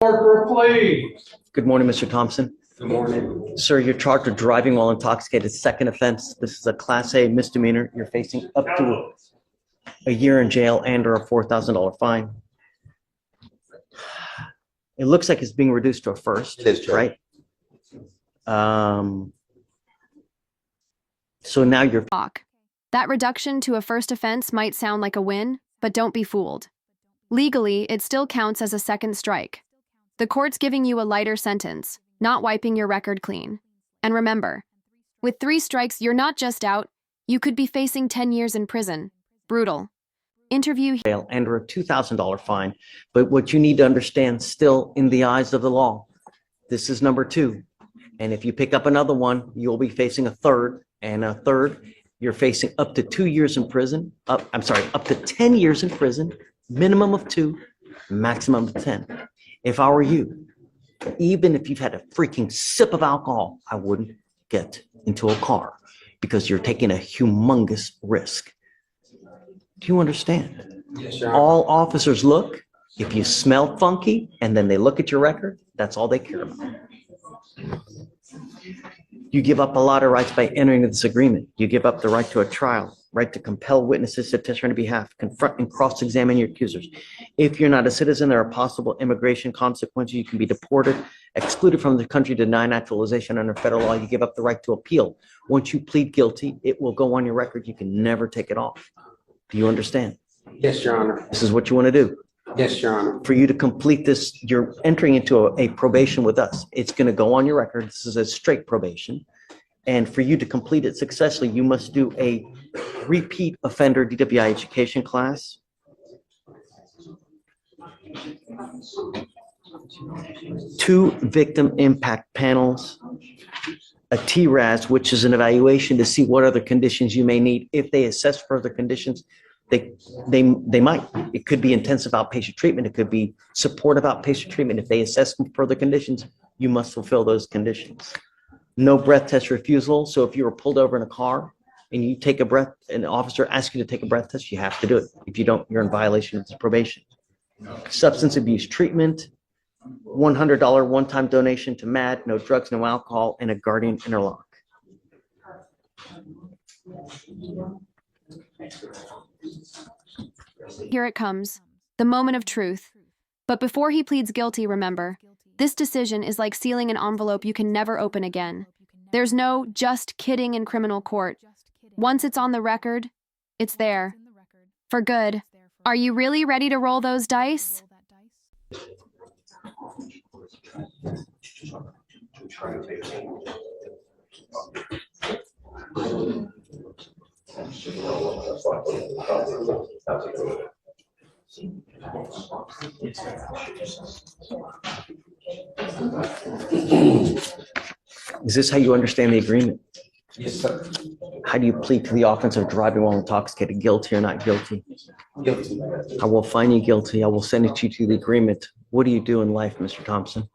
Parker, please. Good morning, Mr. Thompson. Good morning. Sir, you're charged with driving while intoxicated. Second offense. This is a Class A misdemeanor. You're facing up to a year in jail and or a $4,000 fine. It looks like it's being reduced to a first. It is, Judge. Right? So now you're... That reduction to a first offense might sound like a win, but don't be fooled. Legally, it still counts as a second strike. The court's giving you a lighter sentence, not wiping your record clean. And remember, with 3 strikes, you're not just out, you could be facing 10 years in prison. Brutal. Interview jail and or a $2,000 fine. But what you need to understand still in the eyes of the law, this is number 2. And if you pick up another one, you'll be facing a third, and a third, you're facing up to 2 years in prison. Up to 10 years in prison, minimum of 2, maximum of 10. If I were you, even if you've had a freaking sip of alcohol, I wouldn't get into a car because you're taking a humongous risk. Do you understand? Yes, sir. All officers look, if you smell funky and then they look at your record, that's all they care about. You give up a lot of rights by entering this agreement. You give up the right to a trial, right to compel witnesses to testify on your behalf, confront and cross-examine your accusers. If you're not a citizen, there are possible immigration consequences. You can be deported, excluded from the country, denied naturalization under federal law. You give up the right to appeal. Once you plead guilty, it will go on your record. You can never take it off. Do you understand? Yes, Your Honor. This is what you want to do. Yes, Your Honor. For you to complete this, you're entering into a probation with us. It's going to go on your record. This is a straight probation. And for you to complete it successfully, you must do a repeat offender DWI education class. 2 victim impact panels, a TRAS, which is an evaluation to see what other conditions you may need. If they assess further conditions, they might. It could be intensive outpatient treatment. It could be supportive outpatient treatment. If they assess further conditions, you must fulfill those conditions. No breath test refusal. So if you were pulled over in a car and you take a breath, an officer asks you to take a breath test, you have to do it. If you don't, you're in violation of this probation. Substance abuse treatment, $100 one-time donation to MAD, no drugs, no alcohol, and a guardian interlock. Here it comes, the moment of truth. But before he pleads guilty, remember, this decision is like sealing an envelope you can never open again. There's no just kidding in criminal court. Once it's on the record, it's there. For good. Are you really ready to roll those dice? Is this how you understand the agreement? Yes, sir. How do you plead to the offense of driving while intoxicated, guilty or not guilty? Guilty. I will find you guilty. I will send it to the agreement. What do you do in life, Mr. Thompson?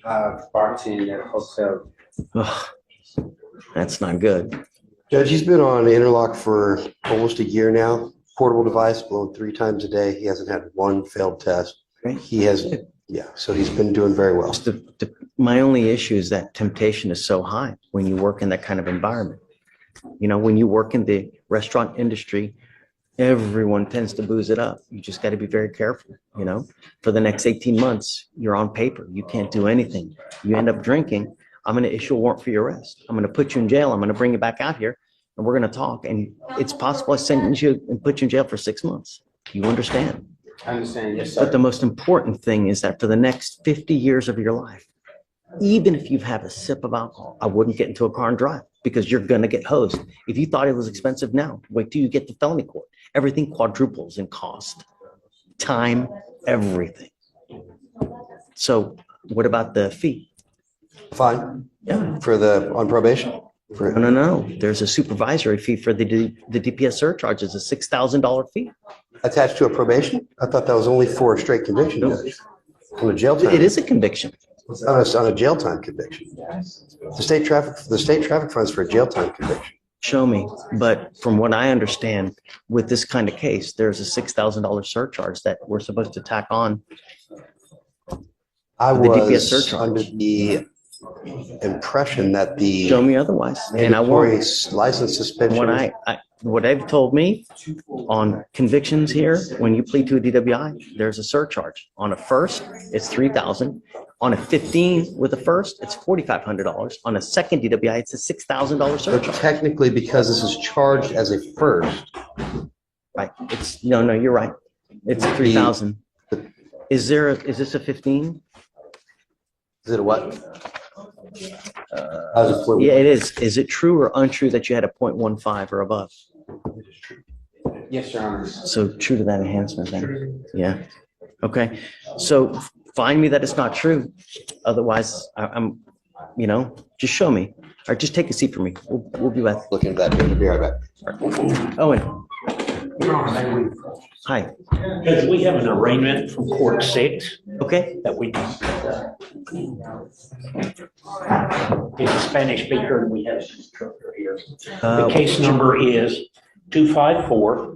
Bartending at a hotel. Ugh, that's not good. Judge, he's been on interlock for almost a year now. Portable device, blown 3 times a day. He hasn't had 1 failed test. Right. He has, yeah, so he's been doing very well. My only issue is that temptation is so high when you work in that kind of environment. You know, when you work in the restaurant industry, everyone tends to booze it up. You just got to be very careful. You know, for the next 18 months, you're on paper. You can't do anything. You end up drinking. I'm going to issue a warrant for your arrest. I'm going to put you in jail. I'm going to bring you back out here and we're going to talk. And it's possible I sentence you and put you in jail for 6 months. You understand? I understand. Yes, sir. But the most important thing is that for the next 50 years of your life, even if you've had a sip of alcohol, I wouldn't get into a car and drive because you're going to get hosed. If you thought it was expensive now, wait till you get to felony court. Everything quadruples in cost, time, everything. So what about the fee? Fine. Yeah. For the, on probation? No. There's a supervisory fee for the DPS surcharge. It's a $6,000 fee. Attached to a probation? I thought that was only for a straight conviction. No. On a jail time. It is a conviction. On a jail time conviction. The state traffic funds for a jail time conviction. Show me. But from what I understand, with this kind of case, there's a $6,000 surcharge that we're supposed to tack on I The DPS was surcharge. under the impression that the Show me otherwise. And I mandatory won't. license suspension. What they've told me on convictions here, when you plead to a DWI, there's a surcharge. On a first, it's 3,000. On a 15 with a first, it's $4,500. On a second DWI, it's a $6,000 But surcharge. technically, because this is charged as a first, Right. No, you're right. It's 3,000. Is this a 15? is it a what? How's it point? Yeah, it is. Is it true or untrue that you had a 0.15 or above? Yes, Your Honor. So true to that enhancement then? Yeah. Okay. So find me that it's not true. Otherwise, I'm, just show me. Or just take a seat for me. We'll be back. Look into that. We'll be right back. Owen. Hi. Because we have an arraignment from court 6 Okay. that we, he's a Spanish speaker and we have an instructor here. The case number is 254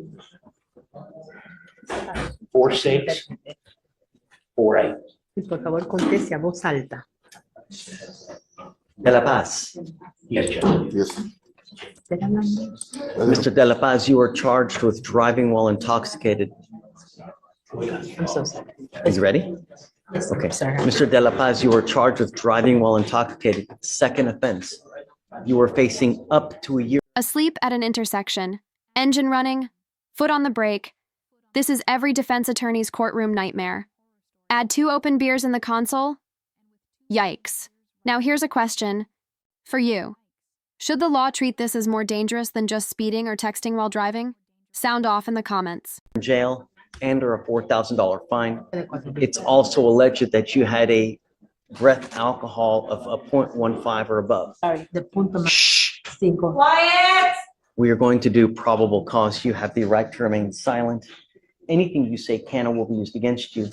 4648. Por favor, conteste a voz alta. De La Paz. Yes, Judge. Yes. Mr. De La Paz, you are charged with driving while intoxicated. I'm so sorry. Are you ready? Yes, Okay. sir. Mr. De La Paz, you are charged with driving while intoxicated. Second offense. You are facing up to a year. Asleep at an intersection, engine running, foot on the brake. This is every defense attorney's courtroom nightmare. Add 2 open beers in the console? Yikes. Now here's a question for you. Should the law treat this as more dangerous than just speeding or texting while driving? Sound off in the comments. Jail and or a $4,000 fine. It's also alleged that you had a breath alcohol of a 0.15 or above. Sorry, the punto más Shh. 5. We are going to do probable cause. You have the right to remain silent. Anything you say can or will be used against you.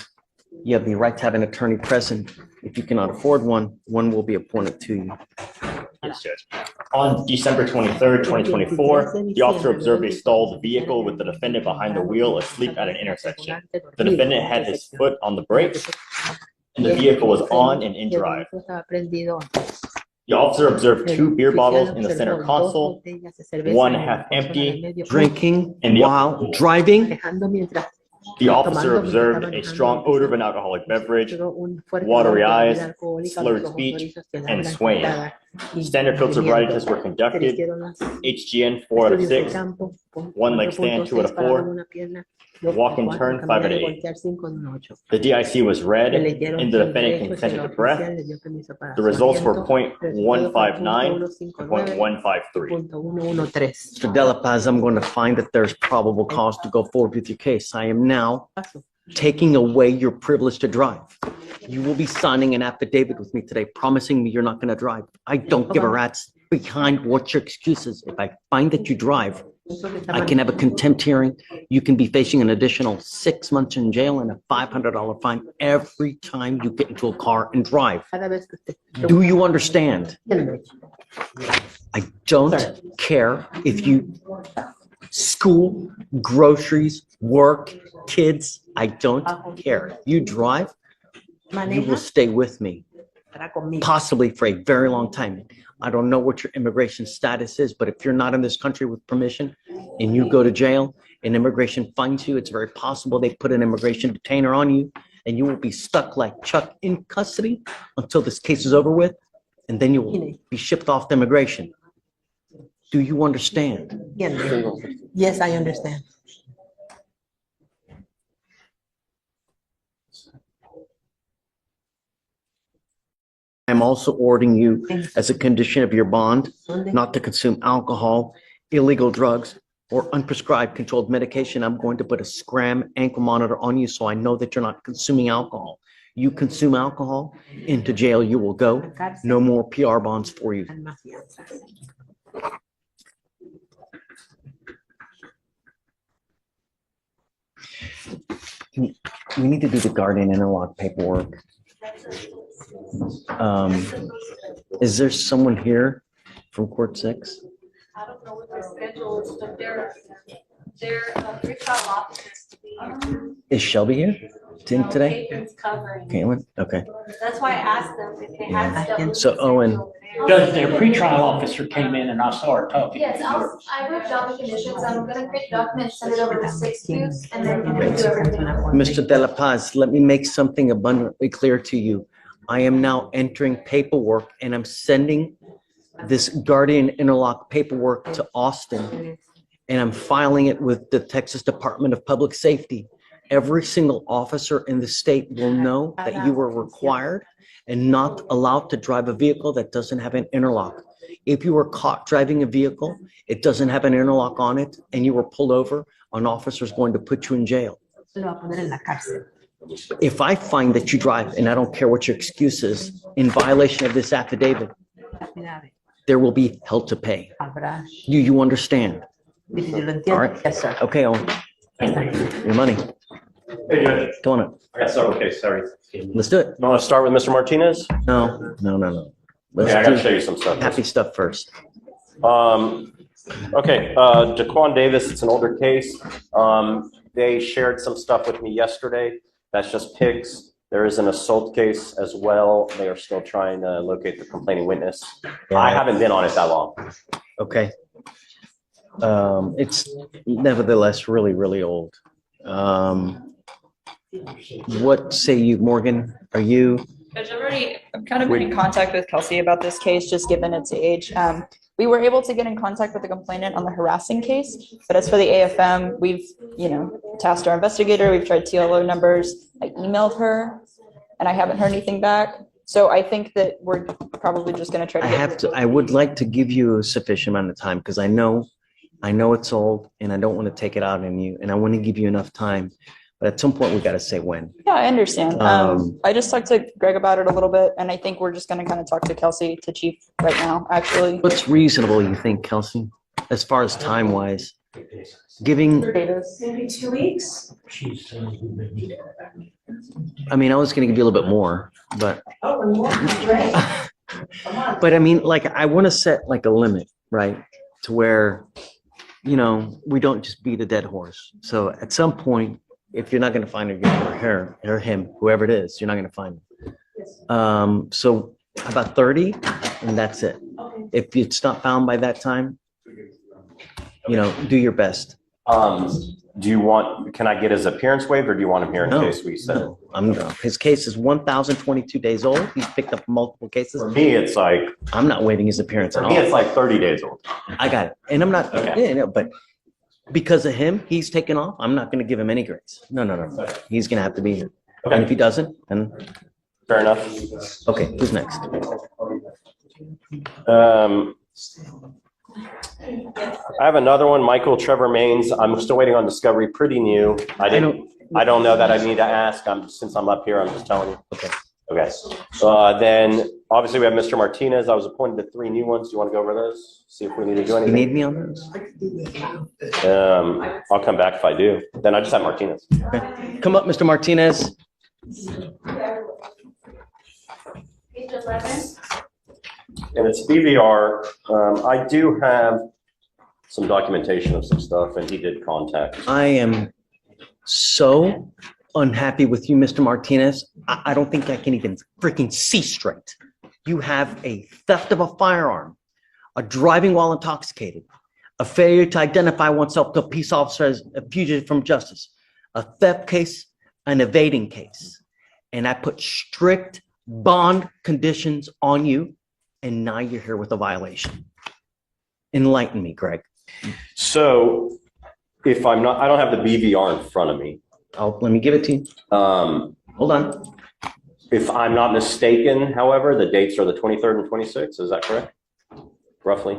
You have the right to have an attorney present. If you cannot afford one, one will be appointed to you. Yes, Judge. On December 23rd, 2024, the officer observed a stalled vehicle with the defendant behind the wheel asleep at an intersection. The defendant had his foot on the brake, and the vehicle was on and in drive. The officer observed 2 beer bottles in the center console, one half empty, Drinking And the- while driving. The officer observed a strong odor of an alcoholic beverage, watery eyes, slurred speech, and swaying. Standard field sobriety tests were conducted. HGN 4 out of 6, one leg stand 2 out of 4, walk and turn 5 out of 8. The DIC was read, and the defendant consented to breath. The results were 0.159 and 0.153. Mr. De La Paz, I'm going to find that there's probable cause to go forward with your case. I am now taking away your privilege to drive. You will be signing an affidavit with me today, promising me you're not going to drive. I don't give a rat's behind what your excuse is. If I find that you drive, I can have a contempt hearing. You can be facing an additional 6 months in jail and a $500 fine every time you get into a car and drive. Do you understand? I don't care if you school, groceries, work, kids. I don't care. You drive, you will stay with me, possibly for a very long time. I don't know what your immigration status is, but if you're not in this country with permission and you go to jail and immigration finds you, it's very possible they put an immigration detainer on you and you will be stuck like Chuck in custody until this case is over with, and then you will be shipped off to immigration. Do you understand? Yes, I understand. I'm also ordering you, as a condition of your bond, not to consume alcohol, illegal drugs, or unprescribed controlled medication. I'm going to put a Scram ankle monitor on you so I know that you're not consuming alcohol. You consume alcohol, into jail you will go. No more PR bonds for you. We need to do the guardian interlock paperwork. Is there someone here from court 6? I don't know what their schedule is, but they're pretrial officers to be here. Is Shelby here? It's in today? Apron's covering. Caitlin? Okay. That's why I asked them if they had stuff. So, Owen. Judge, their pretrial officer came in and I saw her talking. Yes, I wrote down the conditions. I'm gonna create a document, send it over to 6Qs, and then we'll do everything. Mr. De La Paz, let me make something abundantly clear to you. I am now entering paperwork and I'm sending this guardian interlock paperwork to Austin, and I'm filing it with the Texas Department of Public Safety. Every single officer in the state will know that you were required and not allowed to drive a vehicle that doesn't have an interlock. If you were caught driving a vehicle, it doesn't have an interlock on it, and you were pulled over, an officer is going to put you in jail. If I find that you drive, and I don't care what your excuse is, in violation of this affidavit, there will be hell to pay. You understand? All right. Yes, sir. Okay, Owen. Your money. Hey, Judge. Go on it. I got several cases, sorry. Let's do it. You want to start with Mr. Martinez? No. Okay, I Let's gotta show do you some stuff. happy stuff first. Okay, Daquan Davis, it's an older case. They shared some stuff with me yesterday. That's just pics. There is an assault case as well. They are still trying to locate the complaining witness. I haven't been on it that long. Okay. It's nevertheless really, really old. What say you, Morgan? Are you? Judge, I've kind of been in contact with Kelsey about this case, just given its age. We were able to get in contact with the complainant on the harassing case, but as for the AFM, we've, tasked our investigator, we've tried TLO numbers. I emailed her and I haven't heard anything back. So I think that we're probably just going to try to. I would like to give you a sufficient amount of time because I know it's old and I don't want to take it out on you and I want to give you enough time. But at some point we got to say when. Yeah, I understand. I just talked to Greg about it a little bit and I think we're just going to kind of talk to Kelsey, to Chief right now, actually. What's reasonable, you think, Kelsey, as far as time wise? Giving, Maybe 2 weeks? I mean, I was going to give you a little bit more, but. Oh, and more, great. But I mean, like, I want to set like a limit, right? To where, we don't just beat a dead horse. So at some point, if you're not going to find her or him, whoever it is, you're not going to find him. So about 30 and that's it. If it's not found by that time, do your best. Can I get his appearance waived or do you want him here in case we said? No, his case is 1,022 days old. He's picked up multiple cases. For me, it's like, I'm not waiving his appearance at for all. me, it's like 30 days old. I got it. And I'm not, Okay. but because of him, he's taken off. I'm not going to give him any grace. No. He's going to have to be here. Okay. And if he doesn't, then, Fair enough. okay, who's next? I have another one, Michael Trevor Maines. I'm still waiting on discovery, pretty new. I don't know that I need to ask. Since I'm up here, I'm just telling you. Okay. Okay. Then obviously we have Mr. Martinez. I was appointed to 3 new ones. Do you want to go over those? See if we need to do You anything. need me on those? I'll come back if I do. Then I just have Martinez. Okay. Come up, Mr. Martinez. Page 11. And it's BVR. I do have some documentation of some stuff and he did contact. I am so unhappy with you, Mr. Martinez. I don't think I can even freaking see straight. You have a theft of a firearm, a driving while intoxicated, a failure to identify oneself to a peace officer as a fugitive from justice, a theft case, an evading case. And I put strict bond conditions on you, and now you're here with a violation. Enlighten me, Greg. So if I don't have the BVR in front of me. Let me give it to you. Hold on. If I'm not mistaken, however, the dates are the 23rd and 26th. Is that correct? Roughly.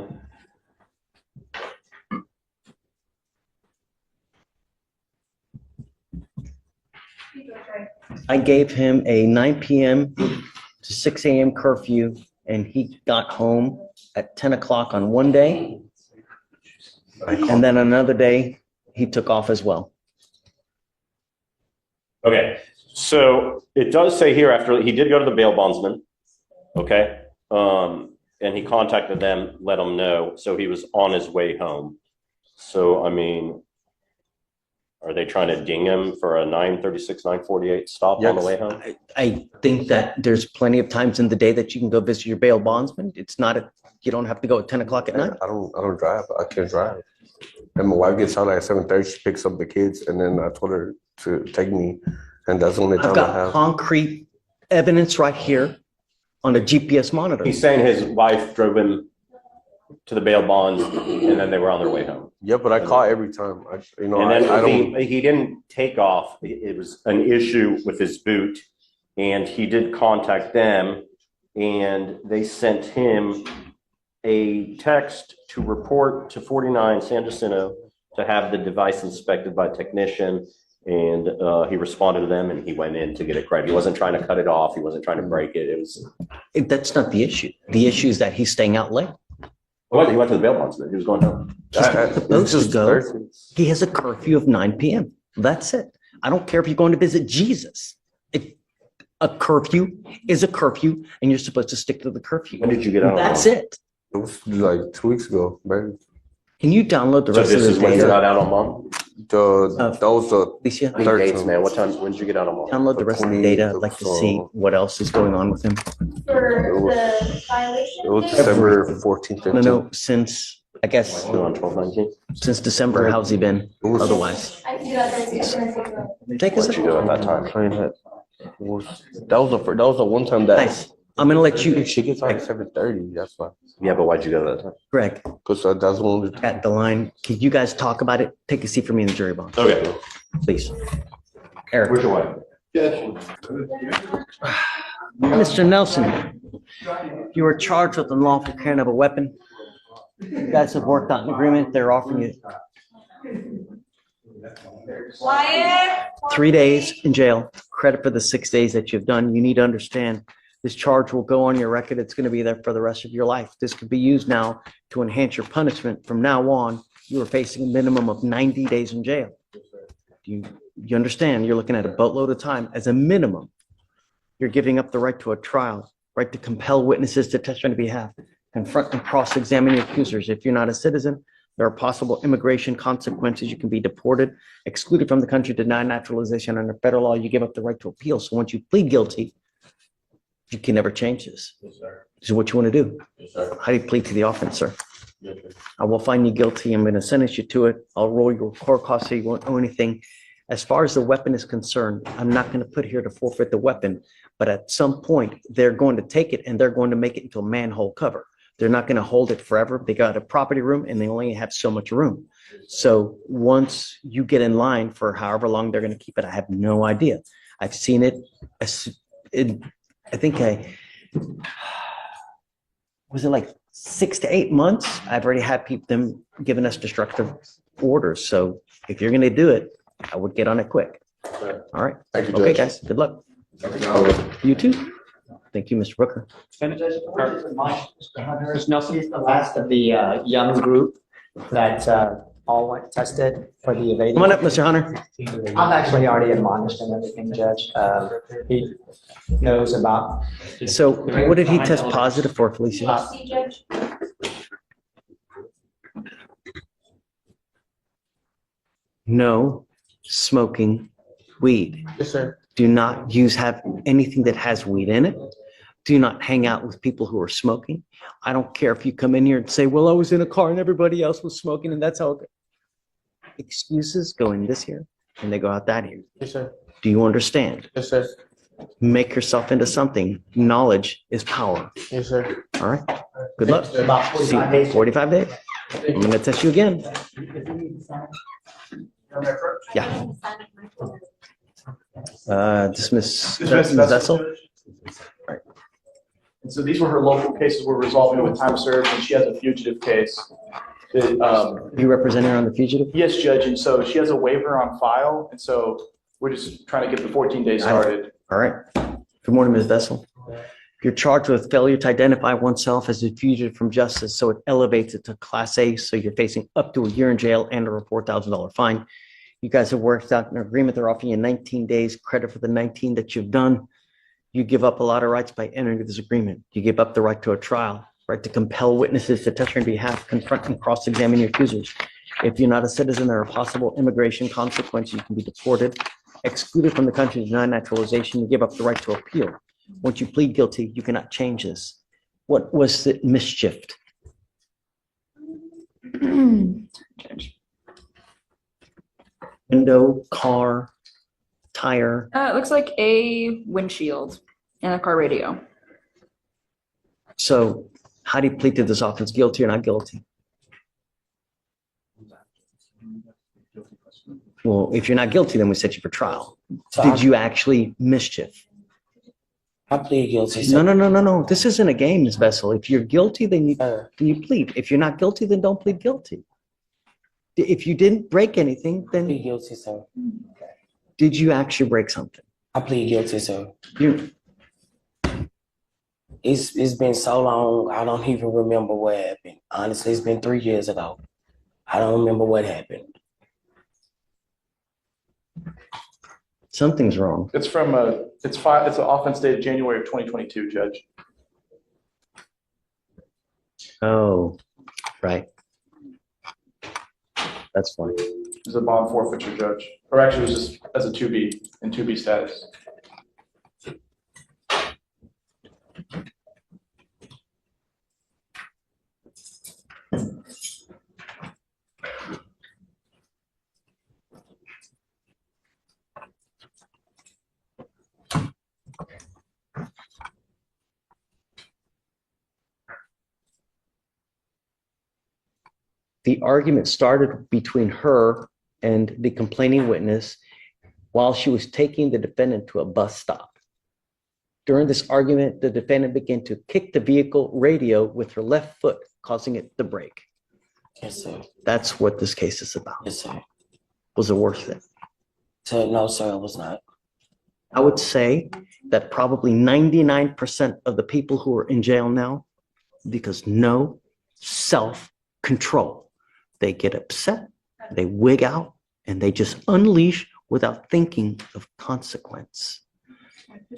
I gave him a 9 p.m. to 6 a.m. curfew, and he got home at 10 o'clock on one day. And then another day, he took off as well. Okay. So it does say here after he did go to the bail bondsman. Okay. And he contacted them, let them know. So he was on his way home. So, I mean, Are they trying to ding him for a 9:36, 9:48 stop on the way home? I think that there's plenty of times in the day that you can go visit your bail bondsman. It's not you don't have to go at 10 o'clock at night. I don't drive. I can't drive. And my wife gets out at 7:30. She picks up the kids, and then I told her to take me, and that's the only I've time I got have. concrete evidence right here on a GPS monitor. He's saying his wife drove him to the bail bonds and then they were on their way home. Yeah, but I call every time. And then he didn't take off. It was an issue with his boot, and he did contact them, and they sent him a text to report to 49 San Jacinto to have the device inspected by a technician. And he responded to them, and he went in to get it correct. He wasn't trying to cut it off. He wasn't trying to break it. That's not the issue. The issue is that he's staying out late. He went to the bail bondsman. He was going home. He's not supposed to go. He has a curfew of 9 p.m. That's it. I don't care if you're going to visit Jesus. A curfew is a curfew, and you're supposed to stick to the curfew. When did you get out? That's it. It was like 2 weeks ago, man. Can you download the rest of this this is when you're data? not out on mom? That was the Alicia, Dates, man. What time? When did you get out on mom? download the rest of the data. I'd like to see what else is going on with him. For the violation? It was December 14th, 15th. No, since, I guess, On 12/19. since December, how's he been otherwise? I can do that Thursday. It's gonna take a- Take us. What'd you do at that time? That was the one time that Nice. I'm gonna let you, she gets out at 7:30. That's why. Yeah, but why'd you go that time? Greg, Because that's one of the. at the line. Can you guys talk about it? Take a seat for me in the jury box, Okay. please. Eric. Where's your wife? Mr. Nelson, you were charged with unlawful carrying of a weapon. You guys have worked out an agreement. They're offering you Quiet. 3 days in jail, credit for the 6 days that you've done. You need to understand this charge will go on your record. It's going to be there for the rest of your life. This could be used now to enhance your punishment. From now on, you are facing a minimum of 90 days in jail. You understand? You're looking at a boatload of time as a minimum. You're giving up the right to a trial, right to compel witnesses to testify on your behalf, confront and cross-examine your accusers. If you're not a citizen, there are possible immigration consequences. You can be deported, excluded from the country, denied naturalization. Under federal law, you give up the right to appeal. So once you plead guilty, you can never change this. This is what you want to do. How do you plead to the offense, sir? I will find you guilty. I'm going to sentence you to it. I'll roll your court costs so you won't owe anything. As far as the weapon is concerned, I'm not going to put here to forfeit the weapon, but at some point they're going to take it and they're going to make it into a manhole cover. They're not going to hold it forever. They got a property room and they only have so much room. So once you get in line for however long they're going to keep it, I have no idea. I've seen it. I think was it like 6 to 8 months? I've already had them giving us destructive orders. So if you're going to do it, I would get on it quick. All right. Thank you, Okay, Judge. guys. Good luck. You too. Thank you, Mr. Brooker. Mr. Nelson is the last of the young group that all went tested for the evading. Come on up, Mr. Hunter. I've actually already admonished and everything, Judge. He knows about. So what did he test positive for, Felicia? See, Judge? No smoking weed. Yes, sir. Do not have anything that has weed in it. Do not hang out with people who are smoking. I don't care if you come in here and say, well, I was in a car and everybody else was smoking and that's how it goes. Excuses go in this here and they go out that here. Yes, sir. Do you understand? Yes, sir. Make yourself into something. Knowledge is power. Yes, sir. All right. Good luck. About 45 days. 45 days. I'm going to test you again. Yeah. Dismiss Vessel. And so these were her local cases. We're resolving it with time served, and she has a fugitive case. You represent her on the fugitive? Yes, Judge, and so she has a waiver on file, and so we're just trying to get the 14 days started. All right. Good morning, Ms. Vessel. You're charged with failure to identify oneself as a fugitive from justice, so it elevates it to Class A, so you're facing up to a year in jail and or a $4,000 fine. You guys have worked out an agreement. They're offering you 19 days credit for the 19 that you've done. You give up a lot of rights by entering into this agreement. You give up the right to a trial, right to compel witnesses to testify on your behalf, confront and cross-examine your accusers. If you're not a citizen, there are possible immigration consequences. You can be deported, excluded from the country, denied naturalization, you give up the right to appeal. Once you plead guilty, you cannot change this. What was the mischief? Window, car, tire. It looks like a windshield and a car radio. So how do you plead to this offense? Guilty or not guilty? Well, if you're not guilty, then we set you for trial. Did you actually mischief? I plead guilty. No. This isn't a game, Ms. Vessel. If you're guilty, then you plead. If you're not guilty, then don't plead guilty. If you didn't break anything, then plead guilty, sir. Did you actually break something? I plead guilty, sir. You. It's been so long, I don't even remember what happened. Honestly, it's been 3 years ago. I don't remember what happened. Something's wrong. It's from it's an offense dated January of 2022, Judge. Oh, right. That's fine. It's a bond forfeiture, Judge. Or actually, it was just as a 2B, in 2B status. The argument started between her and the complaining witness while she was taking the defendant to a bus stop. During this argument, the defendant began to kick the vehicle radio with her left foot, causing it to break. Yes, sir. That's what this case is about. Yes, sir. Was it worth it? Sir, no, sir, it was not. I would say that probably 99% of the people who are in jail now, because no self-control. They get upset, they wig out, and they just unleash without thinking of consequence.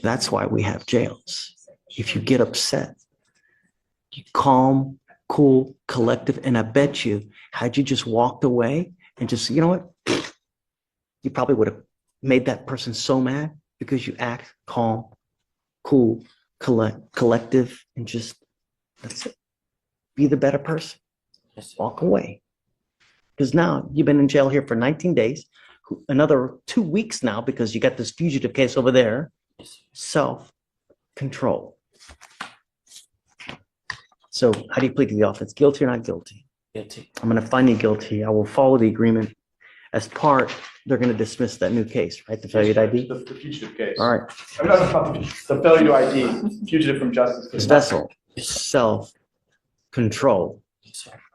That's why we have jails. If you get upset, you calm, cool, collective, and I bet you, had you just walked away and just, you know what? You probably would have made that person so mad because you act calm, cool, collective, and just, that's it. Be the better person. Walk away. Because now you've been in jail here for 19 days, another 2 weeks now because you got this fugitive case over there. Self-control. So how do you plead to the offense? Guilty or not guilty? Guilty. I'm going to find you guilty. I will follow the agreement. As part, they're going to dismiss that new case, right? The failure to ID? The fugitive case. All right. I mean, not the failure to ID, fugitive from justice. Ms. Vessel, self-control.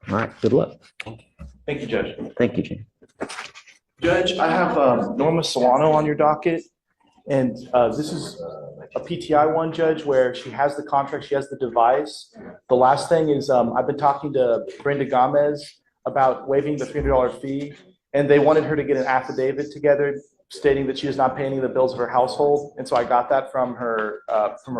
All right. Good luck. Thank you, Judge. Thank you, Jane. Judge, I have Norma Solano on your docket, and this is a PTI one, Judge, where she has the contract, she has the device. The last thing is I've been talking to Brenda Gomez about waiving the $300 fee, and they wanted her to get an affidavit together stating that she is not paying any of the bills of her household, and so I got that from her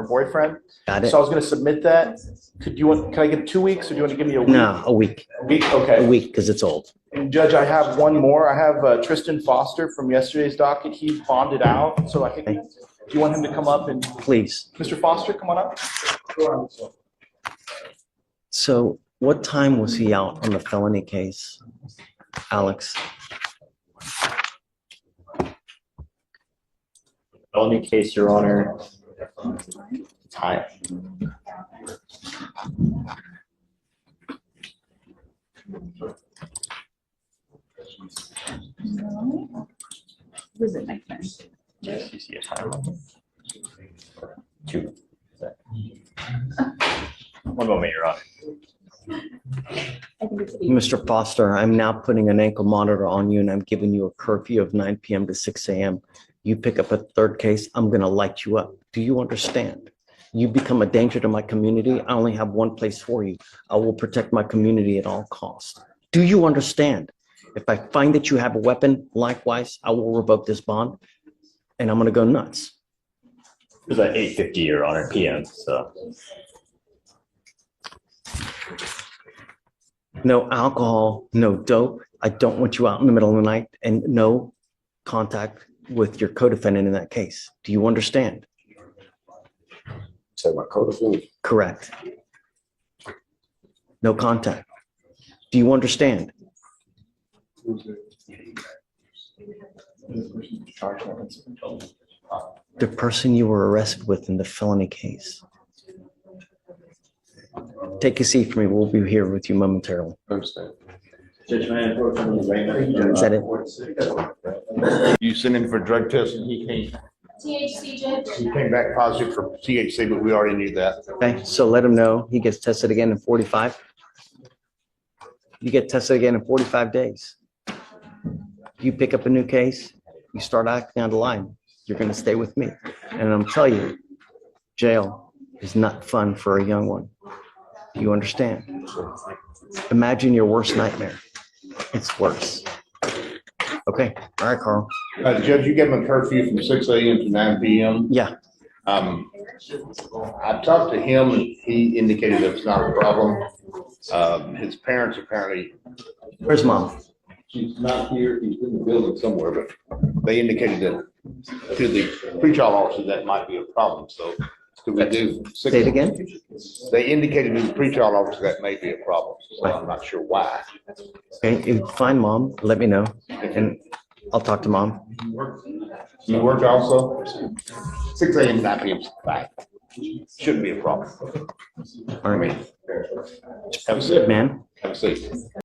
boyfriend. Got it. So I was going to submit that. Can I get 2 weeks, or do you want to give me a week? No, a week. A week, okay. A week, because it's old. And Judge, I have one more. I have Tristan Foster from yesterday's docket. He's bonded out, so I think, do you want him to come up and? Please. Mr. Foster, come on up. So what time was he out on the felony case, Alex? Felony case, Your Honor. Time. Was it my turn? Yes, you see a time. 2. One moment, Your Honor. Mr. Foster, I'm now putting an ankle monitor on you and I'm giving you a curfew of 9 p.m. to 6 a.m. You pick up a third case, I'm going to light you up. Do you understand? You become a danger to my community. I only have one place for you. I will protect my community at all costs. Do you understand? If I find that you have a weapon, likewise, I will revoke this bond and I'm going to go nuts. It was at 8:50, Your Honor, PM, so. No alcohol, no dope. I don't want you out in the middle of the night, and no contact with your co-defendant in that case. Do you understand? Say my co-defendant. Correct. No contact. Do you understand? The person you were arrested with in the felony case. Take a seat for me. We'll be here with you momentarily. Understand. Is that it? You sent him for drug test and he came, THC, Judge. he came back positive for THC, but we already knew that. Okay, so let him know he gets tested again in 45. You get tested again in 45 days. You pick up a new case, you start acting out of line, you're going to stay with me. And I'm telling you, jail is not fun for a young one. You understand? Imagine your worst nightmare. It's worse. Okay, all right, Carl. Judge, you gave him a curfew from 6 a.m. to 9 p.m. Yeah. I talked to him and he indicated it's not a problem. His parents apparently. Where's mom? She's not here. She's in the building somewhere, but they indicated that to the pretrial officer that might be a problem. So could we do? Say it again. They indicated to the pretrial officer that may be a problem. So I'm not sure why. Okay, if you find mom, let me know, and I'll talk to mom. You work also? 6 a.m. to 9 p.m. is fine. Shouldn't be a problem. All right. Have a seat, man. Have a seat.